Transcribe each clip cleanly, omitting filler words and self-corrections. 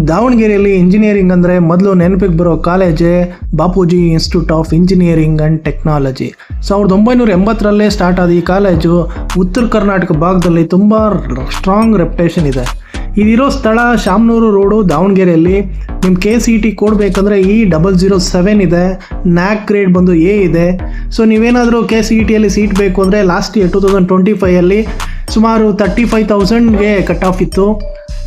ದಾವಣಗೆರೆಯಲ್ಲಿ ಇಂಜಿನಿಯರಿಂಗ್ ಅಂದರೆ ಮೊದಲು ನೆನಪಿಗೆ ಬರೋ ಕಾಲೇಜೇ Bapuji institute of engineering and technology. 1980ರಲ್ಲೇ ಸ್ಟಾರ್ಟ್ ಆದ ಈ ಕಾಲೇಜು ಉತ್ತರ ಕರ್ನಾಟಕ ಭಾಗದಲ್ಲಿ ತುಂಬ ಸ್ಟ್ರಾಂಗ್ ರೆಪ್ಯುಟೇಷನ್ ಇದೆ. ಇದಿರೋ ಸ್ಥಳ ಶಾಮನೂರು ರೋಡು, ದಾವಣಗೆರೆಯಲ್ಲಿ. ನಿಮ್ಮ KCET ಕೊಡಬೇಕಂದ್ರೆ E007 ಇದೆ, ನ್ಯಾಕ್ ಗ್ರೇಡ್ ಬಂದು A ಇದೆ. ಸೊ ನೀವೇನಾದರೂ KCETಯಲ್ಲಿ ಸೀಟ್ ಬೇಕು ಅಂದರೆ ಲಾಸ್ಟ್ ಇಯರ್ 2025ಅಲ್ಲಿ ಸುಮಾರು 35,000ಗೆ ಕಟ್ ಆಫ್ ಇತ್ತು.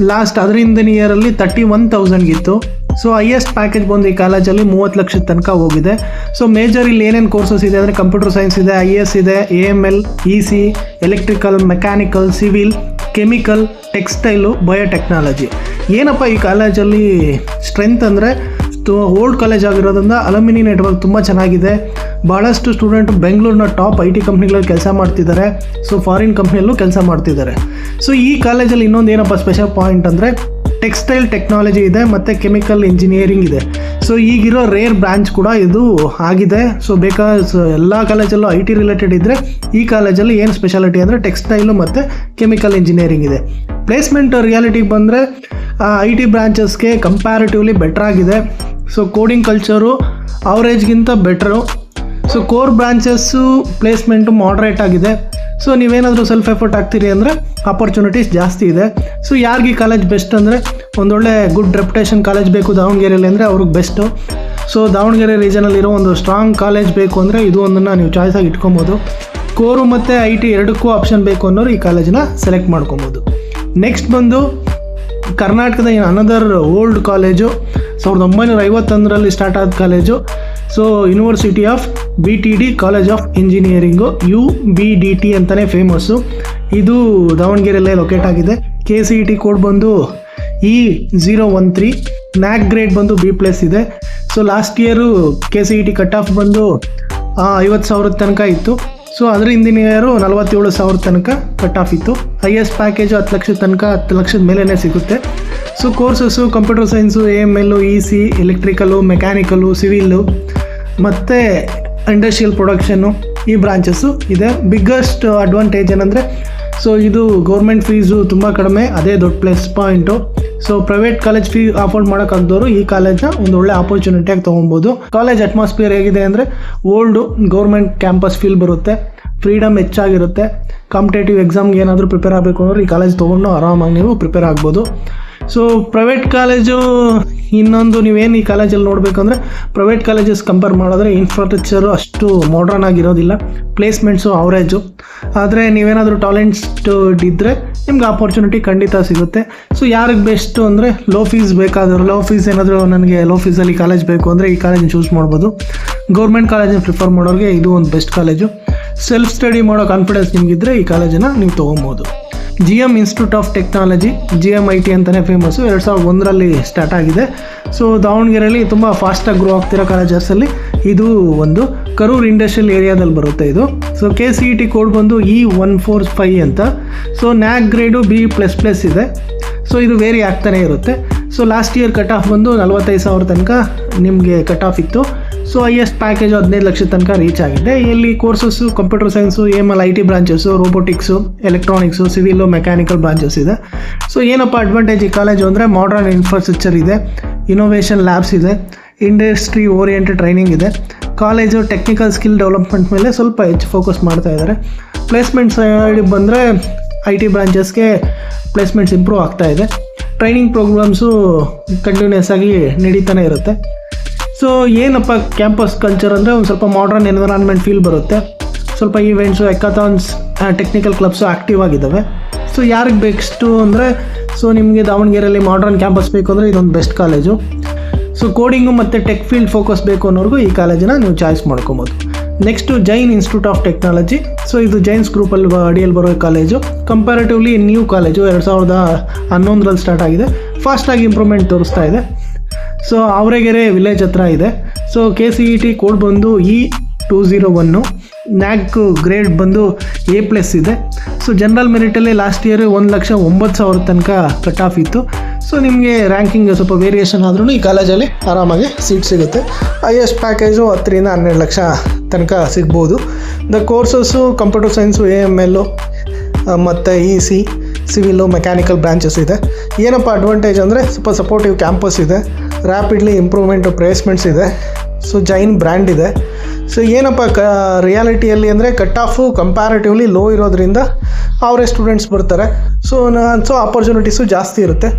ಲಾಸ್ಟ್ ಅದರಿಂದ ಇಯರಲ್ಲಿ 31,000ಗಿತ್ತು. ಸೊ ಹೈಯೆಸ್ಟ್ ಪ್ಯಾಕೇಜ್ ಬಂದು ಈ ಕಾಲೇಜಲ್ಲಿ 30 ಲಕ್ಷದ ತನಕ ಹೋಗಿದೆ. ಸೊ ಮೇಜರ್ ಇಲ್ಲಿ ಏನೇನು ಕೋರ್ಸಸ್ ಇದೆ ಅಂದರೆ ಕಂಪ್ಯೂಟರ್ ಸೈನ್ಸ್ ಇದೆ, IS ಇದೆ, AML, EC, electrical, mechanical, civil, chemical, textile, biotechnology. ಏನಪ್ಪ ಈ ಕಾಲೇಜಲ್ಲಿ ಸ್ಟ್ರೆಂತ್ ಅಂದರೆ ಓಲ್ಡ್ ಕಾಲೇಜ್ ಆಗಿರೋದ್ರಿಂದ ಅಲುಮಿನಿ ನೆಟ್ವರ್ಕ್ ತುಂಬ ಚೆನ್ನಾಗಿದೆ. ಭಾಳಷ್ಟು ಸ್ಟೂಡೆಂಟ್ ಬೆಂಗಳೂರಿನ ಟಾಪ್ IT ಕಂಪ್ನಿಗಳಲ್ಲಿ ಕೆಲಸ ಮಾಡ್ತಿದ್ದಾರೆ. ಸೊ ಫಾರಿನ್ ಕಂಪ್ನಿಯಲ್ಲೂ ಕೆಲಸ ಮಾಡ್ತಿದ್ದಾರೆ. ಸೊ ಈ ಕಾಲೇಜಲ್ಲಿ ಇನ್ನೊಂದು ಏನಪ್ಪ ಸ್ಪೆಷಲ್ ಪಾಯಿಂಟ್ ಅಂದರೆ ಟೆಕ್ಸ್ಟೈಲ್ ಟೆಕ್ನಾಲಜಿ ಇದೆ ಮತ್ತು ಕೆಮಿಕಲ್ ಇಂಜಿನಿಯರಿಂಗ್ ಇದೆ. ಸೊ ಈಗಿರೋ ರೇರ್ ಬ್ರಾಂಚ್ ಕೂಡ ಇದು ಆಗಿದೆ. ಸೊ ಎಲ್ಲ ಕಾಲೇಜಲ್ಲೂ IT ರಿಲೇಟೆಡ್ ಇದ್ದರೆ ಈ ಕಾಲೇಜಲ್ಲಿ ಏನು ಸ್ಪೆಷಾಲಿಟಿ ಅಂದರೆ ಟೆಕ್ಸ್ಟೈಲು ಮತ್ತು ಕೆಮಿಕಲ್ ಇಂಜಿನಿಯರಿಂಗ್ ಇದೆ. ಪ್ಲೇಸ್ಮೆಂಟ್ ರಿಯಾಲಿಟಿಗೆ ಬಂದರೆ IT ಬ್ರಾಂಚಸ್ಗೆ ಕಂಪ್ಯಾರಿಟಿವ್ಲಿ ಬೆಟ್ರ್ ಆಗಿದೆ. ಸೊ ಕೋಡಿಂಗ್ ಕಲ್ಚರು ಅವರೇಜ್ಗಿಂತ better. So core branches placement moderate ಆಗಿದೆ. ಸೊ ನೀವೇನಾದರೂ ಸೆಲ್ಫ್ ಎಫರ್ಟ್ ಆಗ್ತೀರಿ ಅಂದರೆ ಆಪರ್ಚುನಿಟೀಸ್ ಜಾಸ್ತಿ ಇದೆ. ಸೊ ಯಾರಿಗೆ ಕಾಲೇಜ್ ಬೆಸ್ಟ್ ಅಂದರೆ ಒಂದೊಳ್ಳೆ ಗುಡ್ ರೆಪ್ಯುಟೇಷನ್ ಕಾಲೇಜ್ ಬೇಕು ದಾವಣಗೆರೆಯಲ್ಲಿ ಅಂದರೆ ಅವ್ರಿಗೆ ಬೆಸ್ಟು. ಸೊ ದಾವಣಗೆರೆ ರೀಜನಲ್ಲಿರೋ ಒಂದು ಸ್ಟ್ರಾಂಗ್ ಕಾಲೇಜ್ ಬೇಕು ಅಂದರೆ ಇದು ಒಂದನ್ನು ನೀವು ಚಾಯ್ಸಾಗಿ ಇಟ್ಕೊಬೋದು. ಕೋರು ಮತ್ತು IT ಎರಡಕ್ಕೂ ಆಪ್ಷನ್ ಬೇಕು ಅನ್ನೋರು ಈ ಕಾಲೇಜನ್ನ ಸೆಲೆಕ್ಟ್ ಮಾಡ್ಕೊಬೋದು. ನೆಕ್ಸ್ಟ್ ಬಂದು ಕರ್ನಾಟಕದ ಅನದರ್ ಓಲ್ಡ್ ಕಾಲೇಜು, 1951ರಲ್ಲಿ ಸ್ಟಾರ್ಟ್ ಆದ college. So university of BTD college of engineering, UBDT ಅಂತಲೇ ಫೇಮಸ್ಸು. ಇದು ದಾವಣಗೆರೆಯಲ್ಲೇ ಲೊಕೇಟ್ ಆಗಿದೆ. KCET ಕೋಡ್ ಬಂದು E013, ನ್ಯಾಕ್ ಗ್ರೇಡ್ ಬಂದು B+ ಇದೆ. So last year KCET cut off ಬಂದು 50,000 ತನಕ ಇತ್ತು. ಸೊ ಅದರ ಹಿಂದಿನ ಇಯರು 47,000 ತನಕ ಕಟ್ ಆಫ್ ಇತ್ತು. ಹೈಯೆಸ್ಟ್ ಪ್ಯಾಕೇಜು 10 ಲಕ್ಷದ ತನಕ, 10 ಲಕ್ಷದ ಮೇಲೇ ಸಿಗುತ್ತೆ. So courses computer science, AML, EC, electrical, mechanical, civil ಮತ್ತು ಇಂಡಸ್ಟ್ರಿಯಲ್ ಪ್ರೊಡಕ್ಷನ್ನು ಈ ಬ್ರಾಂಚಸ್ಸು ಇದೆ. ಬಿಗ್ಗೆಸ್ಟ್ ಅಡ್ವಾಂಟೇಜ್ ಏನಂದರೆ ಸೊ ಇದು ಗೌರ್ಮೆಂಟ್ ಫೀಸು ತುಂಬ ಕಡಿಮೆ, ಅದೇ ದೊಡ್ಡ plus point. So private college fee afford ಮಾಡೋಕ್ಕಾಗ್ದವರು ಈ ಕಾಲೇಜ್ನ ಒಂದು ಒಳ್ಳೆ ಆಪರ್ಚುನಿಟಿಯಾಗಿ ತೊಗೊಬೋದು. ಕಾಲೇಜ್ ಅಟ್ಮಾಸ್ಫಿಯರ್ ಹೇಗಿದೆ ಅಂದರೆ ಓಲ್ಡು ಗೌರ್ಮೆಂಟ್ ಕ್ಯಾಂಪಸ್ ಫೀಲ್ ಬರುತ್ತೆ, ಫ್ರೀಡಮ್ ಹೆಚ್ಚಾಗಿರುತ್ತೆ. ಕಾಂಪಿಟೇಟಿವ್ ಎಕ್ಸಾಮ್ಗೆ ಏನಾದರೂ ಪ್ರಿಪೇರ್ ಆಗಬೇಕು ಅಂದ್ರೆ ಈ ಕಾಲೇಜ್ ತೊಗೊಂಡು ಆರಾಮಾಗಿ ನೀವು ಪ್ರಿಪೇರ್ ಆಗ್ಬೋದು. ಸೊ ಪ್ರೈವೇಟ್ ಕಾಲೇಜು ಇನ್ನೊಂದು ನೀವೇನು ಈ ಕಾಲೇಜಲ್ಲಿ ನೋಡಬೇಕಂದ್ರೆ ಪ್ರೈವೇಟ್ ಕಾಲೇಜಸ್ ಕಂಪೇರ್ ಮಾಡಿದ್ರೆ ಇನ್ಫ್ರಾಸ್ಟ್ರಕ್ಚರು ಅಷ್ಟು ಮಾಡ್ರನ್ ಆಗಿರೋದಿಲ್ಲ, ಪ್ಲೇಸ್ಮೆಂಟ್ಸು ಅವರೇಜು. ಆದರೆ ನೀವೇನಾದರೂ ಟಾಲೆಂಟ್ಸ್ ಇದ್ದರೆ ನಿಮ್ಗೆ ಆಪರ್ಚುನಿಟಿ ಖಂಡಿತ ಸಿಗುತ್ತೆ. ಸೊ ಯಾರಿಗೆ ಬೆಸ್ಟು ಅಂದರೆ ಲೋ ಫೀಸ್ ಬೇಕಾದರೂ, ಲೋ ಫೀಸ್ ಏನಾದರೂ ನನಗೆ ಲೋ ಫೀಸಲ್ಲಿ ಕಾಲೇಜ್ ಬೇಕು ಅಂದರೆ ಈ ಕಾಲೇಜನ್ನ ಚೂಸ್ ಮಾಡ್ಬೋದು. ಗೌರ್ಮೆಂಟ್ ಕಾಲೇಜನ್ನ ಪ್ರಿಫರ್ ಮಾಡೋರಿಗೆ ಇದು ಒಂದು ಬೆಸ್ಟ್ ಕಾಲೇಜು. ಸೆಲ್ಫ್ ಸ್ಟಡಿ ಮಾಡೋ ಕಾನ್ಫಿಡೆನ್ಸ್ ನಿಮಗಿದ್ರೆ ಈ ಕಾಲೇಜನ್ನು ನೀವು ತೊಗೊಬೋದು. GM institute of technology, GMIT ಅಂತಲೇ ಫೇಮಸ್ಸು. 2001ರಲ್ಲಿ ಸ್ಟಾರ್ಟ್ ಆಗಿದೆ. ಸೊ ದಾವಣಗೆರೆಯಲ್ಲಿ ತುಂಬ ಫಾಸ್ಟಾಗಿ ಗ್ರೋ ಆಗ್ತಿರೋ ಕಾಲೇಜಸಲ್ಲಿ ಇದು ಒಂದು. ಕರೂರು ಇಂಡಸ್ಟ್ರಿಯಲ್ ಏರಿಯಾದಲ್ಲಿ ಬರುತ್ತೆ ಇದು. ಸೊ KCET ಕೋಡ್ ಬಂದು E145 ಅಂತ. ಸೊ ನ್ಯಾಕ್ ಗ್ರೇಡು B++ ಇದೆ. ಸೊ ಇದು ವೇರಿ ಆಗ್ತಾನೆ ಇರುತ್ತೆ. So last year cut off ಬಂದು 45,000 ತನಕ ನಿಮಗೆ ಕಟ್ ಆಫ್ ಇತ್ತು. ಸೊ ಹೈಯೆಸ್ಟ್ ಪ್ಯಾಕೇಜು 15 ಲಕ್ಷದ ತನಕ ರೀಚ್ ಆಗಿದೆ. ಇಲ್ಲಿ courses computer science, AML, IT branches, robotics, electronics, civil, mechanical branches ಇದೆ. ಸೊ ಏನಪ್ಪ ಅಡ್ವಾಂಟೇಜ್ ಈ ಕಾಲೇಜು ಅಂದರೆ ಮಾಡರ್ನ್ ಇನ್ಫ್ರಾಸ್ಟ್ರಕ್ಚರ್ ಇದೆ, ಇನೋವೇಷನ್ ಲ್ಯಾಬ್ಸ್ ಇದೆ, ಇಂಡಸ್ಟ್ರಿ ಓರಿಯೆಂಟೆಡ್ ಟ್ರೈನಿಂಗ್ ಇದೆ. ಕಾಲೇಜು ಟೆಕ್ನಿಕಲ್ ಸ್ಕಿಲ್ ಡೆವಲಪ್ಮೆಂಟ್ ಮೇಲೆ ಸ್ವಲ್ಪ ಹೆಚ್ಚು ಫೋಕಸ್ ಮಾಡ್ತಾ ಇದ್ದಾರೆ. ಪ್ಲೇಸ್ಮೆಂಟ್ ಸೈಡಿಗೆ ಬಂದರೆ IT ಬ್ರಾಂಚಸ್ಗೆ ಪ್ಲೇಸ್ಮೆಂಟ್ಸ್ ಇಂಪ್ರೂವ್ ಆಗ್ತಾ ಇದೆ. ಟ್ರೈನಿಂಗ್ ಪ್ರೋಗ್ರಾಮ್ಸು ಕಂಟಿನ್ಯೂಸ್ ಆಗಿ ನಡೀತಾನೆ ಇರುತ್ತೆ. ಸೊ ಏನಪ್ಪ ಕ್ಯಾಂಪಸ್ ಕಲ್ಚರ್ ಅಂದರೆ ಒಂದು ಸ್ವಲ್ಪ ಮಾಡರ್ನ್ ಎನ್ವಿರಾನ್ಮೆಂಟ್ ಫೀಲ್ ಬರುತ್ತೆ. ಸ್ವಲ್ಪ events, hackathons, technical clubs active ಆಗಿದ್ದಾವೆ. ಸೊ ಯಾರಿಗೆ ಬೆಸ್ಟು ಅಂದರೆ ಸೊ ನಿಮಗೆ ದಾವಣಗೆರೆಯಲ್ಲಿ ಮಾಡರ್ನ್ ಕ್ಯಾಂಪಸ್ ಬೇಕು ಅಂದರೆ ಇದೊಂದು ಬೆಸ್ಟ್ ಕಾಲೇಜು. ಸೊ ಕೋಡಿಂಗು ಮತ್ತು ಟೆಕ್ ಫೀಲ್ಡ್ ಫೋಕಸ್ ಬೇಕು ಅನ್ನೋರ್ಗೂ ಈ ಕಾಲೇಜನ್ನು ನೀವು ಚಾಯ್ಸ್ ಮಾಡ್ಕೊಬೋದು. Next Jain institute of technology. So ಇದು ಜೈನ್ಸ್ ಗ್ರೂಪಲ್ಲಿ ಅಡಿಯಲ್ಲಿ ಬರೋ ಕಾಲೇಜು. ಕಂಪ್ಯಾರಿಟಿವ್ಲಿ ನ್ಯೂ ಕಾಲೇಜು, 2011ರಲ್ಲಿ ಸ್ಟಾರ್ಟ್ ಆಗಿದೆ. ಫಾಸ್ಟಾಗಿ ಇಂಪ್ರೂವ್ಮೆಂಟ್ ತೋರಿಸ್ತಾ ಇದೆ. ಸೊ ಆವರೆಗೆರೆ ವಿಲೇಜ್ ಹತ್ರ ಇದೆ. ಸೊ KCET ಕೋಡ್ ಬಂದು E201, ನ್ಯಾಕ್ ಗ್ರೇಡ್ ಬಂದು A+ ಇದೆ. ಸೊ ಜನರಲ್ ಮೆರಿಟಲ್ಲಿ ಲಾಸ್ಟ್ ಇಯರ್ 1,09,000 ತನಕ ಕಟ್ ಆಫ್ ಇತ್ತು. ಸೊ ನಿಮಗೆ ರ್ಯಾಂಕಿಂಗ್ ಸ್ವಲ್ಪ ವೇರಿಯೇಷನ್ ಆದ್ರೂ ಈ ಕಾಲೇಜಲ್ಲಿ ಆರಾಮಾಗಿ ಸೀಟ್ ಸಿಗುತ್ತೆ. ಹೈಯೆಸ್ಟ್ ಪ್ಯಾಕೇಜು 10ರಿಂದ 12 ಲಕ್ಷ ತನಕ ಸಿಗ್ಬೋದು. ಕೋರ್ಸಸ್ಸು ಕಂಪ್ಯೂಟರ್ ಸೈನ್ಸು, AML ಮತ್ತು EC, ಸಿವಿಲು, ಮೆಕ್ಯಾನಿಕಲ್ ಬ್ರಾಂಚಸ್ ಇದೆ. ಏನಪ್ಪ ಅಡ್ವಾಂಟೇಜ್ ಅಂದರೆ ಸ್ವಲ್ಪ ಸಪೋರ್ಟಿವ್ ಕ್ಯಾಂಪಸ್ ಇದೆ, ರ್ಯಾಪಿಡ್ಲಿ ಇಂಪ್ರೂವ್ಮೆಂಟು ಪ್ಲೇಸ್ಮೆಂಟ್ಸ್ ಇದೆ. ಸೊ ಜೈನ್ ಬ್ರ್ಯಾಂಡ್ ಇದೆ. ಸೊ ಏನಪ್ಪ ರಿಯಾಲಿಟಿಯಲ್ಲಿ ಅಂದರೆ ಕಟ್ ಆಫು ಕಂಪ್ಯಾರಿಟಿವ್ಲಿ ಲೋ ಇರೋದ್ರಿಂದ ಅವರೇ ಸ್ಟೂಡೆಂಟ್ಸ್ ಬರ್ತಾರೆ. ಸೊ ಆಪರ್ಚುನಿಟೀಸು ಜಾಸ್ತಿ ಇರುತ್ತೆ.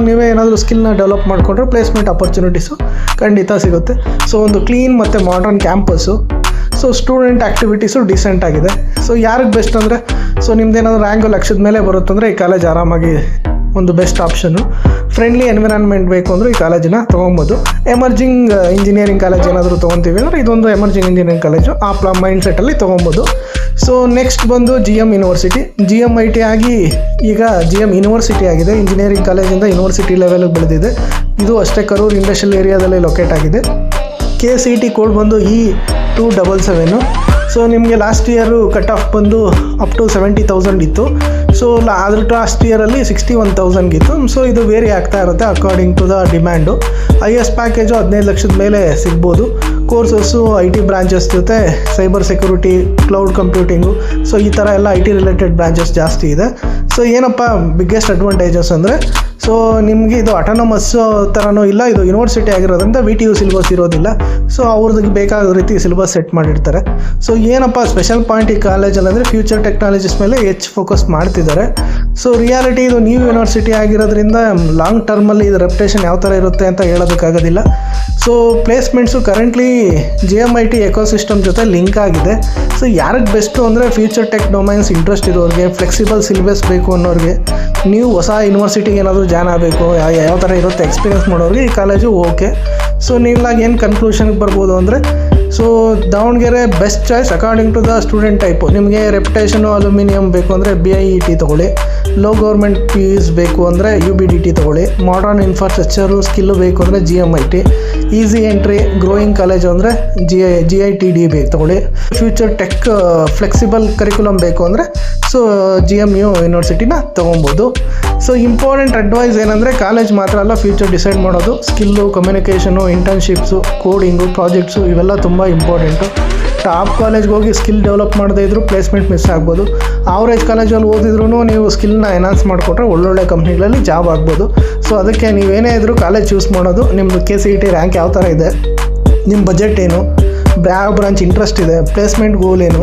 ನೀವೇ ಏನಾದರೂ ಸ್ಕಿಲ್ನ ಡೆವಲಪ್ ಮಾಡಿಕೊಂಡ್ರೆ ಪ್ಲೇಸ್ಮೆಂಟ್ ಆಪರ್ಚುನಿಟೀಸು ಖಂಡಿತ ಸಿಗುತ್ತೆ. ಸೊ ಒಂದು ಕ್ಲೀನ್ ಮತ್ತು modern campus. So student activities decent ಆಗಿದೆ. ಸೊ ಯಾರಿಗೆ ಬೆಸ್ಟ್ ಅಂದರೆ, ಸೊ ನಿಮ್ದೇನಾದರೂ ರ್ಯಾಂಕು ಲಕ್ಷದ ಮೇಲೆ ಬರುತ್ತಂದರೆ ಈ ಕಾಲೇಜ್ ಆರಾಮಾಗಿ ಒಂದು ಬೆಸ್ಟ್ ಆಪ್ಷನ್ನು. ಫ್ರೆಂಡ್ಲಿ ಎನ್ವಿರಾನ್ಮೆಂಟ್ ಬೇಕು ಅಂದರೆ ಈ ಕಾಲೇಜನ್ನ ತೊಗೊಬೋದು. ಎಮರ್ಜಿಂಗ್ ಇಂಜಿನಿಯರಿಂಗ್ ಕಾಲೇಜ್ ಏನಾದರೂ ತೊಗೊತೀವಿ ಅಂದರೆ ಇದೊಂದು ಎಮರ್ಜಿಂಗ್ ಇಂಜಿನಿಯರಿಂಗ್ ಕಾಲೇಜು ಆ ಮೈಂಡ್ ಸೆಟ್ಟಲ್ಲಿ ತೊಗೊಬೋದು. ಸೊ ನೆಕ್ಸ್ಟ್ ಬಂದು GM ಯೂನಿವರ್ಸಿಟಿ. GMIT ಆಗಿ ಈಗ GM ಯೂನಿವರ್ಸಿಟಿ ಆಗಿದೆ. ಇಂಜಿನಿಯರಿಂಗ್ ಕಾಲೇಜಿಂದ ಯೂನಿವರ್ಸಿಟಿ ಲೆವೆಲ್ಗೆ ಬೆಳೆದಿದೆ. ಇದು ಅಷ್ಟೇ ಕರೂರು ಇಂಡಸ್ಟ್ರಿಯಲ್ ಏರಿಯಾದಲ್ಲಿ ಲೊಕೇಟ್ ಆಗಿದೆ. KCET ಕೋಡ್ ಬಂದು E277. ಸೊ ನಿಮಗೆ ಲಾಸ್ಟ್ ಇಯರು ಕಟ್ ಆಫ್ ಬಂದು ಅಪ್ ಟು 70,000 ಇತ್ತು. ಸೊ ಅದ್ರ ಲಾಸ್ಟ್ ಇಯರಲ್ಲಿ 61,000 ಇತ್ತು. ಸೊ ಇದು ವೇರಿ ಆಗ್ತಾ ಇರುತ್ತೆ according to the demand. Highest package 15 ಲಕ್ಷದ ಮೇಲೆ ಸಿಗ್ಬೋದು. ಕೋರ್ಸಸ್ಸು IT ಬ್ರಾಂಚಸ್ ಜೊತೆ cyber security, cloud computing, so ಈ ಥರ ಎಲ್ಲ IT ರಿಲೇಟೆಡ್ ಬ್ರಾಂಚಸ್ ಜಾಸ್ತಿ ಇದೆ. ಸೊ ಏನಪ್ಪ ಬಿಗ್ಗೆಸ್ಟ್ ಅಡ್ವಾಂಟೇಜಸ್ ಅಂದರೆ, ಸೊ ನಿಮಗೆ ಇದು ಅಟಾನಮಸ್ ಥರನೂ ಇಲ್ಲ, ಇದು ಯೂನಿವರ್ಸಿಟಿ ಆಗಿರೋದ್ರಿಂದ VTU ಸಿಲೆಬಸ್ ಇರೋದಿಲ್ಲ. ಸೊ ಅವ್ರದ್ದು ಬೇಕಾದ ರೀತಿ ಸಿಲೆಬಸ್ ಸೆಟ್ ಮಾಡಿರ್ತಾರೆ. ಸೊ ಏನಪ್ಪ ಸ್ಪೆಷಲ್ ಪಾಯಿಂಟ್ ಈ ಕಾಲೇಜಲ್ಲಿ ಅಂದರೆ ಫ್ಯೂಚರ್ ಟೆಕ್ನಾಲಜೀಸ್ ಮೇಲೆ ಹೆಚ್ಚು ಫೋಕಸ್ ಮಾಡ್ತಿದ್ದಾರೆ. ಸೊ ರಿಯಾಲಿಟಿ ಇದು ನ್ಯೂ ಯೂನಿವರ್ಸಿಟಿ ಆಗಿರೋದ್ರಿಂದ ಲಾಂಗ್ ಟರ್ಮಲ್ಲಿ ಇದು ರೆಪ್ಯುಟೇಷನ್ ಯಾವ ಥರ ಇರುತ್ತೆ ಅಂತ ಹೇಳೋದಕ್ಕಾಗೋದಿಲ್ಲ. So placements currently GMIT ecosystem ಜೊತೆ ಲಿಂಕ್ ಆಗಿದೆ. ಸೊ ಯಾರಿಗೆ ಬೆಸ್ಟು ಅಂದರೆ ಫ್ಯೂಚರ್ ಟೆಕ್ ಡೊಮೈನ್ಸ್ ಇಂಟ್ರೆಸ್ಟ್ ಇರೋರಿಗೆ, ಫ್ಲೆಕ್ಸಿಬಲ್ ಸಿಲೆಬಸ್ ಬೇಕು ಅನ್ನೋರಿಗೆ, ನೀವು ಹೊಸ ಯೂನಿವರ್ಸಿಟಿಗೆ ಏನಾದರೂ ಜಾಯ್ನ್ ಆಗಬೇಕು, ಯಾವ ಥರ ಇರುತ್ತೆ ಎಕ್ಸ್ಪೀರಿಯನ್ಸ್ ಮಾಡೋರಿಗೆ ಈ ಕಾಲೇಜು ಓಕೆ. ಸೊ ನೀವಾಗ ಏನು ಕನ್ಕ್ಲೂಷನ್ಗೆ ಬರ್ಬೋದು ಅಂದರೆ, so Davanagere best choice according to the student type. ನಿಮಗೆ ರೆಪ್ಯುಟೇಷನು ಅಲ್ಯೂಮಿನಿಯಂ ಬೇಕು ಅಂದರೆ BIET ತೊಗೊಳ್ಳಿ. ಲೋ ಗೌರ್ಮೆಂಟ್ ಫೀಸ್ ಬೇಕು ಅಂದರೆ UBDT ತೊಗೊಳ್ಳಿ. ಮಾಡರ್ನ್ ಇನ್ಫ್ರಾಸ್ಟ್ರಕ್ಚರು ಸ್ಕಿಲ್ಲು ಬೇಕು ಅಂದರೆ GMIT. Easy entry growing college ಅಂದರೆ GITDB ತೊಗೊಳ್ಳಿ. ಫ್ಯೂಚರ್ ಟೆಕ್ ಫ್ಲೆಕ್ಸಿಬಲ್ ಕರಿಕ್ಯುಲಮ್ ಬೇಕು ಅಂದರೆ ಸೊ GMU ಯೂನಿವರ್ಸಿಟಿನ ತೊಗೊಬೋದು. ಸೊ ಇಂಪಾರ್ಟೆಂಟ್ ಅಡ್ವೈಸ್ ಏನಂದರೆ, ಕಾಲೇಜ್ ಮಾತ್ರ ಅಲ್ಲ ಫ್ಯೂಚರ್ ಡಿಸೈಡ್ ಮಾಡೋದು. ಸ್ಕಿಲ್ಲು, ಕಮ್ಯುನಿಕೇಷನು, ಇಂಟರ್ನ್ಶಿಪ್ಸು, ಕೋಡಿಂಗು, ಪ್ರಾಜೆಕ್ಟ್ಸು ಇವೆಲ್ಲ ತುಂಬ ಇಂಪಾರ್ಟೆಂಟು. ಟಾಪ್ ಕಾಲೇಜ್ಗೆ ಹೋಗಿ ಸ್ಕಿಲ್ ಡೆವಲಪ್ ಮಾಡದೇ ಇದ್ದರೂ ಪ್ಲೇಸ್ಮೆಂಟ್ ಮಿಸ್ ಆಗ್ಬೋದು. ಆವ್ರೇಜ್ ಕಾಲೇಜಲ್ಲಿ ಓದಿದ್ರೂ ನೀವು ಸ್ಕಿಲ್ನ ಎನ್ಹಾನ್ಸ್ ಮಾಡಿಕೊಟ್ರೆ ಒಳ್ಳೊಳ್ಳೆ ಕಂಪ್ನಿಗಳಲ್ಲಿ ಜಾಬ್ ಆಗ್ಬೋದು. ಸೊ ಅದಕ್ಕೆ ನೀವೇನೇ ಇದ್ದರೂ ಕಾಲೇಜ್ ಚೂಸ್ ಮಾಡೋದು, ನಿಮ್ಮದು KCET ರ್ಯಾಂಕ್ ಯಾವ ಥರ ಇದೆ, ನಿಮ್ಮ ಬಜೆಟ್ ಏನು, ಯಾವ ಬ್ರಾಂಚ್ ಇಂಟ್ರೆಸ್ಟ್ ಇದೆ, ಪ್ಲೇಸ್ಮೆಂಟ್ ಗೋಲ್ ಏನು,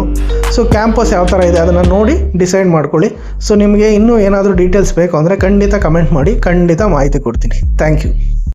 ಸೊ ಕ್ಯಾಂಪಸ್ ಯಾವ ಥರ ಇದೆ ಅದನ್ನು ನೋಡಿ ಡಿಸೈಡ್ ಮಾಡ್ಕೊಳ್ಳಿ. ಸೊ ನಿಮಗೆ ಇನ್ನೂ ಏನಾದರೂ ಡೀಟೇಲ್ಸ್ ಬೇಕು ಅಂದರೆ ಖಂಡಿತ ಕಮೆಂಟ್ ಮಾಡಿ, ಖಂಡಿತ ಮಾಹಿತಿ ಕೊಡ್ತೀನಿ. Thank you.